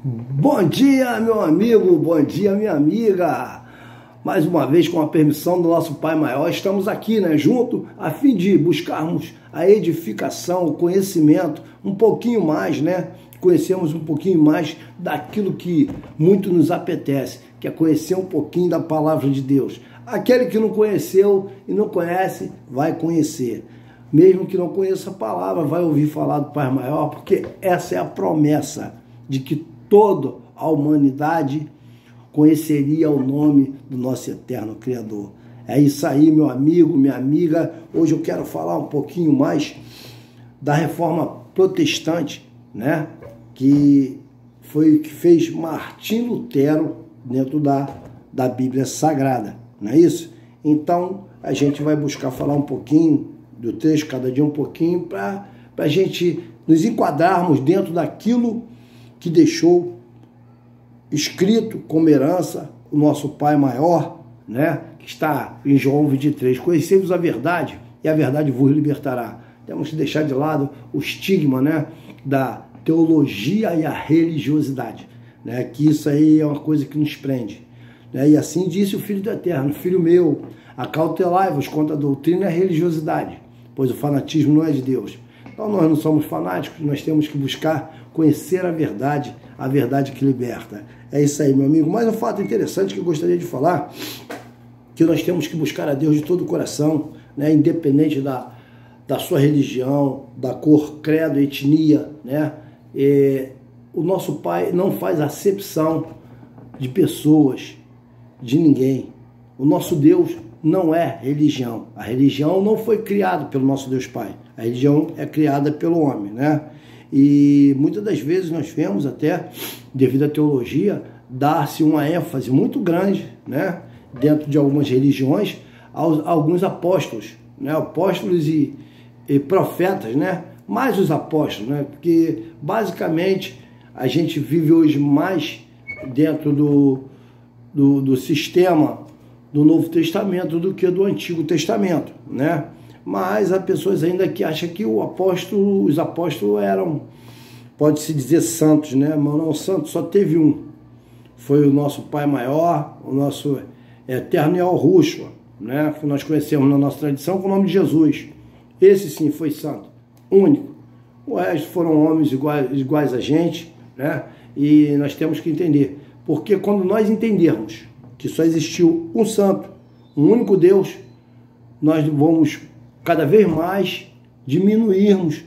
Bom dia, meu amigo, bom dia, minha amiga. Mais uma vez, com a permissão do nosso Pai Maior, estamos aqui, junto, a fim de buscarmos a edificação, o conhecimento, um pouquinho mais, Conhecermos um pouquinho mais daquilo que muito nos apetece, que é conhecer um pouquinho da palavra de Deus. Aquele que não conheceu e não conhece, vai conhecer. Mesmo que não conheça a palavra, vai ouvir falar do Pai Maior, porque essa é a promessa de que toda a humanidade conheceria o nome do nosso eterno Criador. É isso aí, meu amigo, minha amiga. Hoje eu quero falar um pouquinho mais da reforma protestante, que foi o que fez Martim Lutero dentro da Bíblia Sagrada, não é isso? Então, a gente vai buscar falar um pouquinho do texto, cada dia um pouquinho, para a gente nos enquadrarmos dentro daquilo que deixou escrito como herança o nosso Pai Maior, que está em João 23. Conhecei-vos a verdade e a verdade vos libertará. Temos que deixar de lado o estigma, da teologia e a religiosidade, que isso aí é uma coisa que nos prende. E assim disse o Filho do Eterno: Filho meu, acautelai-vos contra a doutrina e a religiosidade, pois o fanatismo não é de Deus. Então nós não somos fanáticos, nós temos que buscar conhecer a verdade que liberta. É isso aí, meu amigo. Mas um fato interessante que eu gostaria de falar, que nós temos que buscar a Deus de todo o coração, independente da sua religião, da cor, credo, etnia, o nosso Pai não faz acepção de pessoas, de ninguém. O nosso Deus não é religião. A religião não foi criada pelo nosso Deus Pai. A religião é criada pelo homem, E muitas das vezes nós vemos até, devido à teologia, dar-se uma ênfase muito grande, dentro de algumas religiões, a alguns apóstolos, apóstolos e profetas, mais os apóstolos, porque basicamente a gente vive hoje mais dentro do sistema do Novo Testamento do que do Antigo Testamento, Mas há pessoas ainda que acham que os apóstolos eram, pode-se dizer, santos, Mas não, santo só teve um. Foi o nosso Pai Maior, o nosso eterno Yahushua, que nós conhecemos na nossa tradição com o nome de Jesus. Esse sim foi santo, único. O resto foram homens iguais a gente, E nós temos que entender. Porque quando nós entendermos que só existiu um santo, um único Deus, nós vamos cada vez mais diminuirmos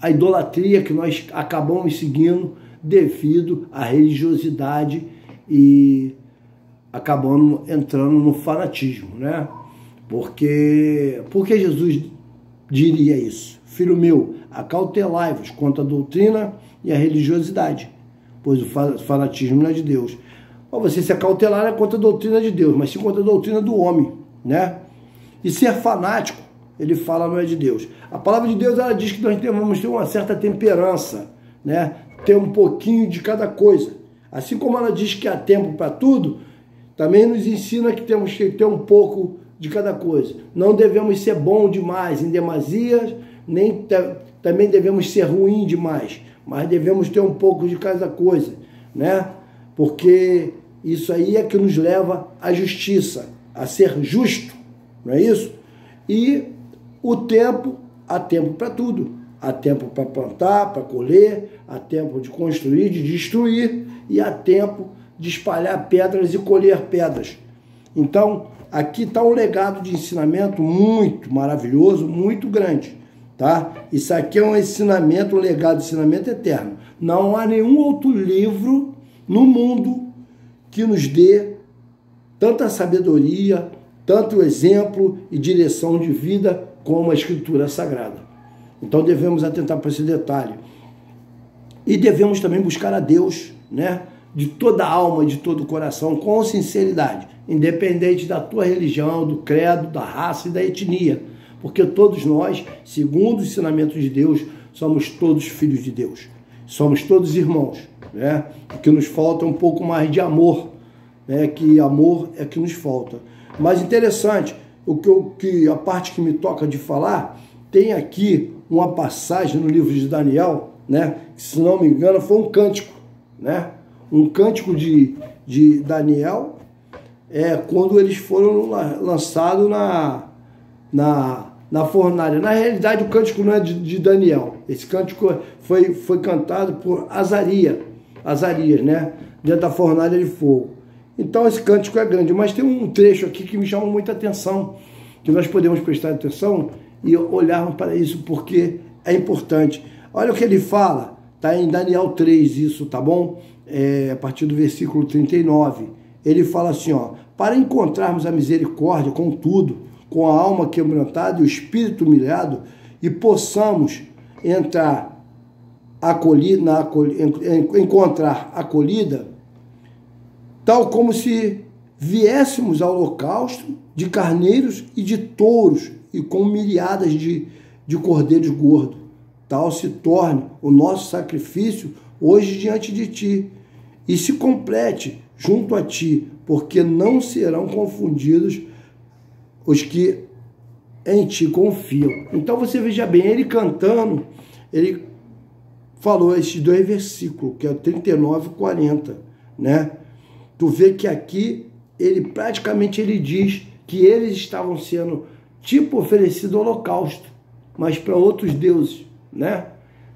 a idolatria que nós acabamos seguindo devido à religiosidade e acabamos entrando no fanatismo, Porque Jesus diria isso: Filho meu, acautelai-vos contra a doutrina e a religiosidade, pois o fanatismo não é de Deus. Você se acautelar é contra a doutrina de Deus, mas sim contra a doutrina do homem, E ser fanático, ele fala, não é de Deus. A palavra de Deus, ela diz que nós devemos ter uma certa temperança, Ter um pouquinho de cada coisa. Assim como ela diz que há tempo para tudo, também nos ensina que temos que ter um pouco de cada coisa. Não devemos ser bom demais, em demasia, nem também devemos ser ruim demais, mas devemos ter um pouco de cada coisa, Porque isso aí é que nos leva à justiça, a ser justo, não é isso? E há tempo para tudo. Há tempo para plantar, para colher, há tempo de construir, de destruir, e há tempo de espalhar pedras e colher pedras. Então, aqui está um legado de ensinamento muito maravilhoso, muito grande, Isso aqui é um ensinamento, um legado de ensinamento eterno. Não há nenhum outro livro no mundo que nos dê tanta sabedoria, tanto exemplo e direção de vida como a Escritura Sagrada. Então devemos atentar para esse detalhe. E devemos também buscar a Deus, de toda a alma, de todo o coração, com sinceridade, independente da tua religião, do credo, da raça e da etnia. Porque todos nós, segundo o ensinamento de Deus, somos todos filhos de Deus. Somos todos irmãos, O que nos falta é um pouco mais de amor, Que amor é que nos falta. Mas interessante, a parte que me toca de falar, tem aqui uma passagem no livro de Daniel, que, se não me engano, foi um cântico, um cântico de Daniel, quando eles foram lançados na fornalha. Na realidade, o cântico não é de Daniel. Esse cântico foi cantado por Azarias, né? Dentro da fornalha de fogo. Então, esse cântico é grande. Mas tem um trecho aqui que me chama muita atenção, que nós podemos prestar atenção e olharmos para isso, porque é importante. Olha o que ele fala, tá em Daniel 3, isso, tá bom? A partir do versículo 39. Ele fala assim, ó: para encontrarmos a misericórdia com tudo, com a alma quebrantada e o espírito humilhado, e possamos encontrar acolhida, tal como se viéssemos ao holocausto de carneiros e de touros, e com milhadas de cordeiros gordos. Tal se torne o nosso sacrifício hoje diante de ti, e se complete junto a ti, porque não serão confundidos os que em ti confiam. Então você veja bem, ele cantando, ele falou esses dois versículos, que é o 39 e 40, né? Tu vê que aqui, praticamente ele diz que eles estavam sendo tipo oferecido holocausto, mas para outros deuses, né?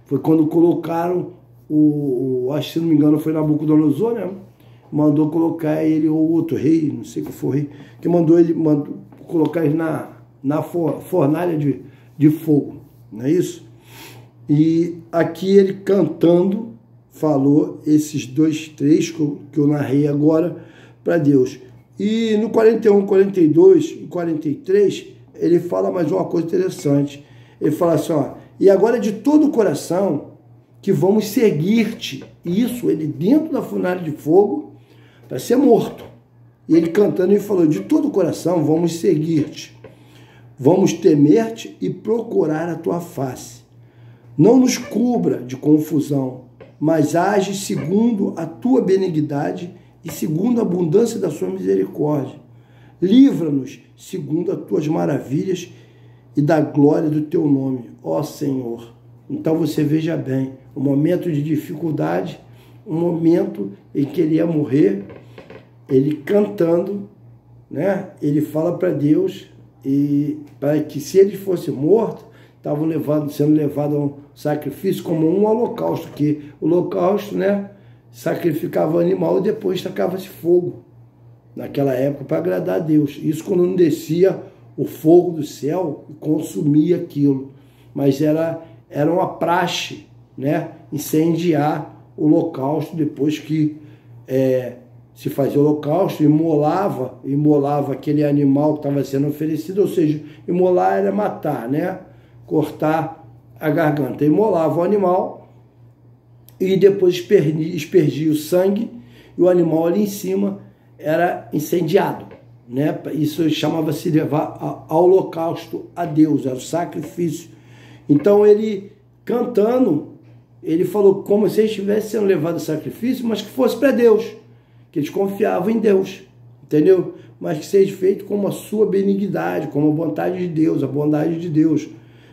Foi quando colocaram acho que se não me engano foi Nabucodonosor, né? Mandou colocar ele, ou outro rei, não sei qual foi o rei, que mandou colocar ele na fornalha de fogo, não é isso? E aqui ele cantando falou esses dois trechos que eu narrei agora para Deus. E no 41, 42 e 43, ele fala mais uma coisa interessante. Ele fala assim, ó: e agora de todo o coração que vamos seguir-te. Isso, ele dentro da fornalha de fogo, para ser morto. E ele cantando, ele falou: de todo o coração vamos seguir-te. Vamos temer-te e procurar a tua face. Não nos cubra de confusão, mas age segundo a tua benignidade e segundo a abundância da sua misericórdia. Livra-nos segundo as tuas maravilhas e da glória do teu nome, ó Senhor. Então você veja bem, um momento de dificuldade, um momento em que ele ia morrer, ele cantando, né? Ele fala para Deus e para que se ele fosse morto, estavam sendo levado a um sacrifício como um holocausto, que o holocausto, né, sacrificava o animal e depois tacava-se fogo naquela época para agradar a Deus. Isso quando não descia o fogo do céu e consumia aquilo, mas era uma praxe, né, incendiar o holocausto depois que se fazia o holocausto, imolava aquele animal que estava sendo oferecido, ou seja, imolar era matar, né, cortar a garganta. Imolava o animal e depois espergia o sangue e o animal ali em cima era incendiado, né? Isso chamava-se levar ao holocausto a Deus, era o sacrifício. Então ele cantando, ele falou como se eles estivessem sendo levados ao sacrifício, mas que fosse para Deus, que eles confiavam em Deus, entendeu? Mas que seja feito como a sua benignidade, como a vontade de Deus, a bondade de Deus.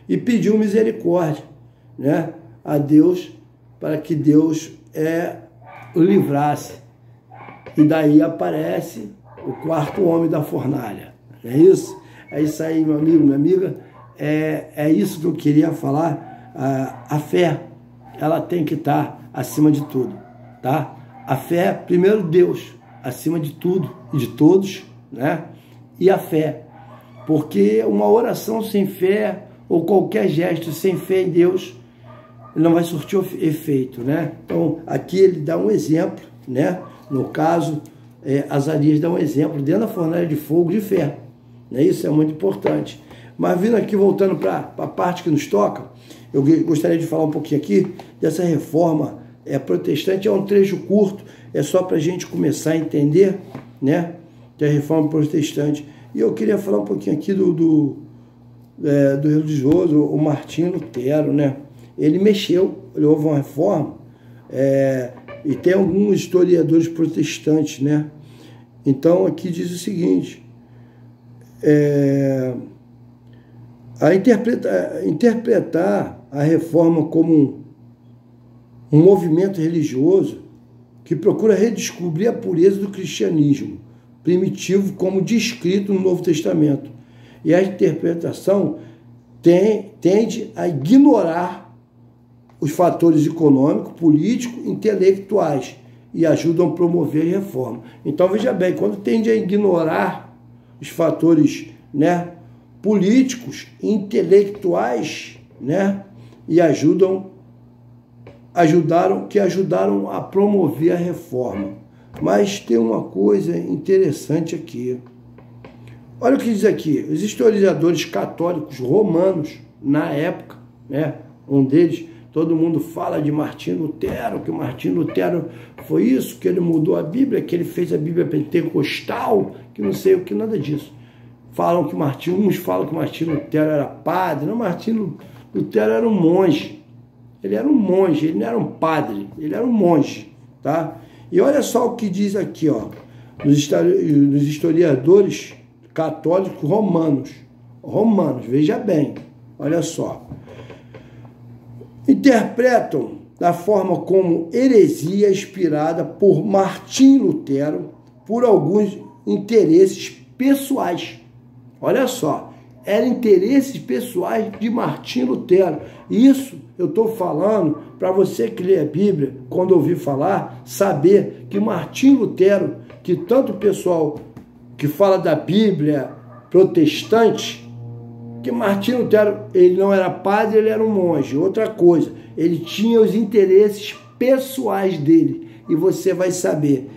E pediu misericórdia, né, a Deus, para que Deus o livrasse. E daí aparece o quarto homem da fornalha. Não é isso? É isso aí, meu amigo, minha amiga. É isso que eu queria falar. A fé, ela tem que estar acima de tudo, tá? A fé, primeiro Deus, acima de tudo e de todos, né? E a fé. Porque uma oração sem fé, ou qualquer gesto sem fé em Deus, não vai surtir efeito, né? Então, aqui ele dá um exemplo, né? No caso, Azarias dá um exemplo dentro da fornalha de fogo de fé, né? Isso é muito importante. Mas vindo aqui, voltando para a parte que nos toca, eu gostaria de falar um pouquinho aqui dessa reforma protestante. É um trecho curto, é só para a gente começar a entender, né? Que é a reforma protestante. E eu queria falar um pouquinho aqui do religioso, o Martinho Lutero, né? Ele houve uma reforma, e tem alguns historiadores protestantes, né? Então aqui diz o seguinte: interpretar a reforma como um movimento religioso que procura redescobrir a pureza do cristianismo primitivo como descrito no Novo Testamento. E a interpretação tende a ignorar os fatores econômicos, políticos, intelectuais e ajudam a promover a reforma. Então, veja bem, quando tende a ignorar os fatores, né, políticos, intelectuais, né, e ajudaram a promover a reforma. Mas tem uma coisa interessante aqui. Olha o que diz aqui. Os historiadores católicos romanos, na época, né, um deles, todo mundo fala de Martinho Lutero, que Martinho Lutero foi isso, que ele mudou a Bíblia, que ele fez a Bíblia pentecostal, que não sei o que, nada disso. Uns falam que Martinho Lutero era padre. Não, Martinho Lutero era um monge. Ele era um monge, ele não era um padre, ele era um monge, tá? E olha só o que diz aqui, ó, nos historiadores católicos romanos, veja bem, olha só. Interpretam da forma como heresia inspirada por Martim Lutero por alguns interesses pessoais. Olha só, eram interesses pessoais de Martim Lutero. Isso eu estou falando para você que lê a Bíblia, quando ouvir falar, saber que Martim Lutero, que tanto o pessoal que fala da Bíblia protestante, que Martim Lutero, ele não era padre, ele era um monge. Outra coisa, ele tinha os interesses pessoais dele. E você vai saber.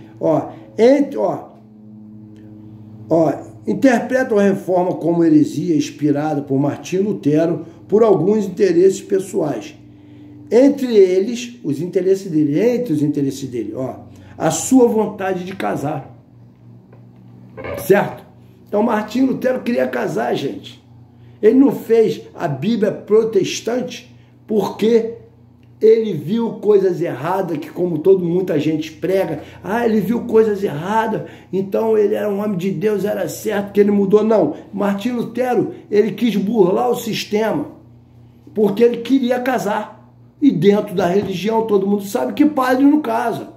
Interpretam a reforma como heresia inspirada por Martim Lutero por alguns interesses pessoais. Entre eles, os interesses dele, a sua vontade de casar. Certo? Então, Martim Lutero queria casar, gente. Ele não fez a Bíblia protestante porque ele viu coisas erradas, que como muita gente prega, ele viu coisas erradas, então ele era um homem de Deus, era certo que ele mudou. Não, Martim Lutero, ele quis burlar o sistema, porque ele queria casar. E dentro da religião, todo mundo sabe que padre não casa,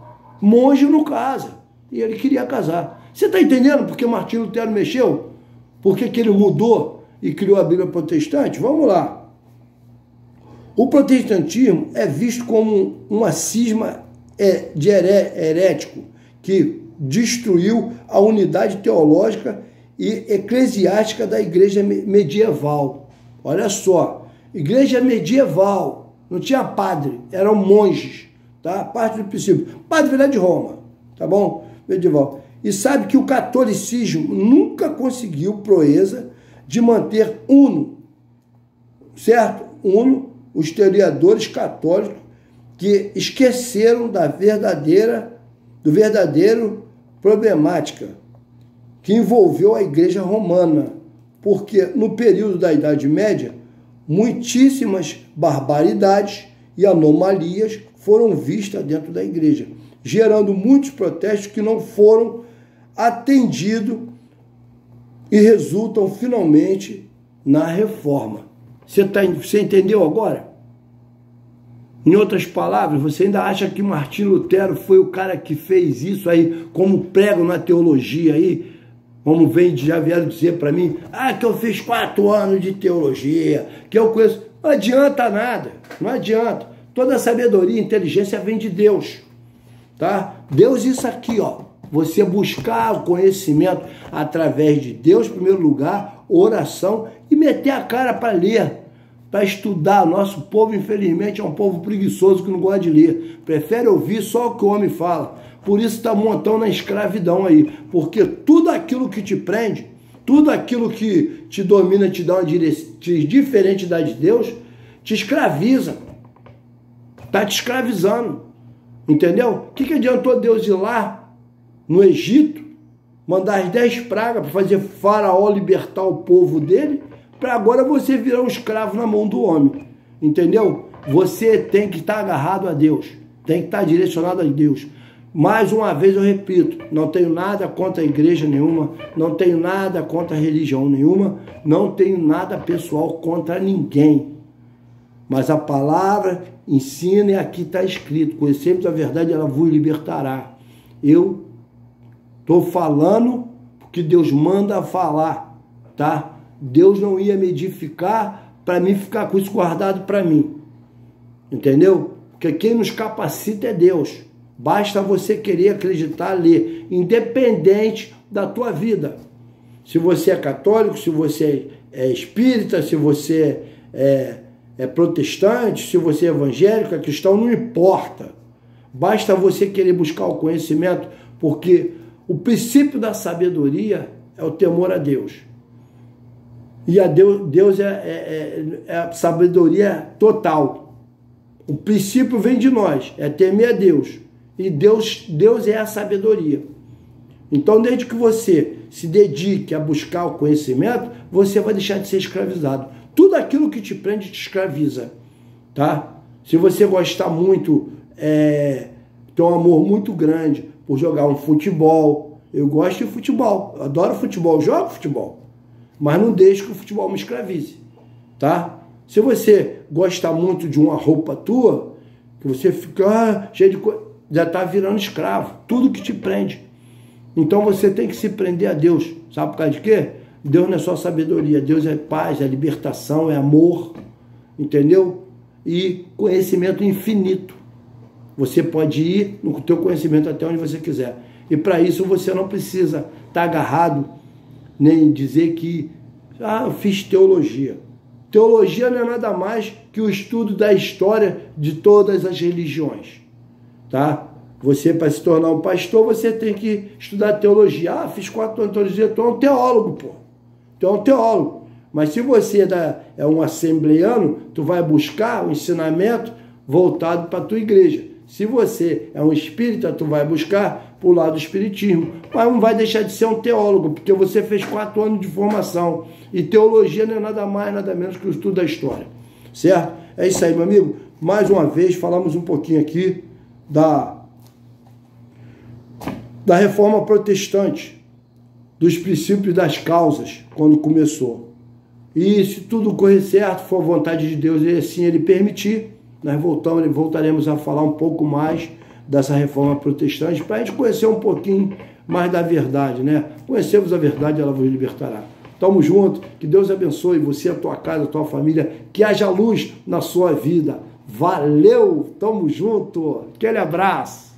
monge não casa, e ele queria casar. Você está entendendo por que Martim Lutero mexeu? Por que ele mudou e criou a Bíblia protestante? Vamos lá. O protestantismo é visto como uma cisma de herético que destruiu a unidade teológica e eclesiástica da igreja medieval. Olha só, igreja medieval, não tinha padre, eram monges, tá? Parte do princípio. Padre era de Roma, tá bom? Medieval. E sabe que o catolicismo nunca conseguiu proeza de manter uno, certo? Os historiadores católicos que esqueceram do verdadeiro problemática que envolveu a Igreja Romana, porque no período da Idade Média, muitíssimas barbaridades e anomalias foram vistas dentro da Igreja, gerando muitos protestos que não foram atendidos e resultam finalmente na reforma. Você entendeu agora? Em outras palavras, você ainda acha que Martim Lutero foi o cara que fez isso aí, como pregam na teologia aí? Como já vieram dizer para mim, que eu fiz 4 anos de teologia, que eu conheço. Não adianta nada, não adianta. Toda sabedoria e inteligência vem de Deus, tá? Deus, isso aqui, você buscar o conhecimento através de Deus, em primeiro lugar, oração, e meter a cara para ler, para estudar. Nosso povo, infelizmente, é um povo preguiçoso que não gosta de ler. Prefere ouvir só o que o homem fala. Por isso está montando na escravidão aí. Porque tudo aquilo que te prende, tudo aquilo que te domina, te dá uma direção diferente da de Deus, te escraviza. Está te escravizando. Entendeu? O que adiantou Deus ir lá no Egito, mandar as 10 pragas para fazer Faraó libertar o povo dele, para agora você virar um escravo na mão do homem, entendeu? Você tem que estar agarrado a Deus, tem que estar direcionado a Deus. Mais uma vez eu repito, não tenho nada contra a igreja nenhuma, não tenho nada contra a religião nenhuma, não tenho nada pessoal contra ninguém. Mas a palavra ensina e aqui está escrito: conhecemos a verdade, ela vos libertará. Eu estou falando porque Deus manda falar, tá? Deus não ia me edificar para mim ficar com isso guardado para mim. Entendeu? Porque quem nos capacita é Deus. Basta você querer acreditar, ler, independente da tua vida. Se você é católico, se você é espírita, se você é protestante, se você é evangélico, é cristão, não importa. Basta você querer buscar o conhecimento, porque o princípio da sabedoria é o temor a Deus. E a Deus é a sabedoria total. O princípio vem de nós, é temer a Deus. E Deus é a sabedoria. Então, desde que você se dedique a buscar o conhecimento, você vai deixar de ser escravizado. Tudo aquilo que te prende te escraviza, tá? Se você gostar muito, tem um amor muito grande por jogar um futebol, eu gosto de futebol, eu adoro futebol, jogo futebol, mas não deixo que o futebol me escravize, tá? Se você gostar muito de uma roupa tua, que você fica cheio de coisa, já está virando escravo, tudo que te prende. Então você tem que se prender a Deus, sabe por causa de quê? Deus não é só sabedoria, Deus é paz, é libertação, é amor, entendeu? E conhecimento infinito. Você pode ir no teu conhecimento até onde você quiser. E para isso você não precisa estar agarrado, nem dizer que eu fiz teologia. Teologia não é nada mais que o estudo da história de todas as religiões, tá? Você, para se tornar um pastor, você tem que estudar teologia. Fiz 4 anos de teologia, tu é um teólogo, pô. Tu é um teólogo. Mas se você é um assembleano, tu vai buscar um ensinamento voltado para a tua igreja. Se você é um espírita, tu vai buscar para o lado do espiritismo. Mas não vai deixar de ser um teólogo, porque você fez 4 anos de formação. E teologia não é nada mais, nada menos que o estudo da história. Certo? É isso aí, meu amigo. Mais uma vez, falamos um pouquinho aqui da reforma protestante, dos princípios das causas, quando começou. E se tudo correr certo, for vontade de Deus e assim Ele permitir, nós voltaremos a falar um pouco mais dessa reforma protestante, para a gente conhecer um pouquinho mais da verdade, né? Conhecemos a verdade, ela vos libertará. Tamo junto, que Deus abençoe você, a tua casa, a tua família, que haja luz na sua vida. Valeu, tamo junto, aquele abraço.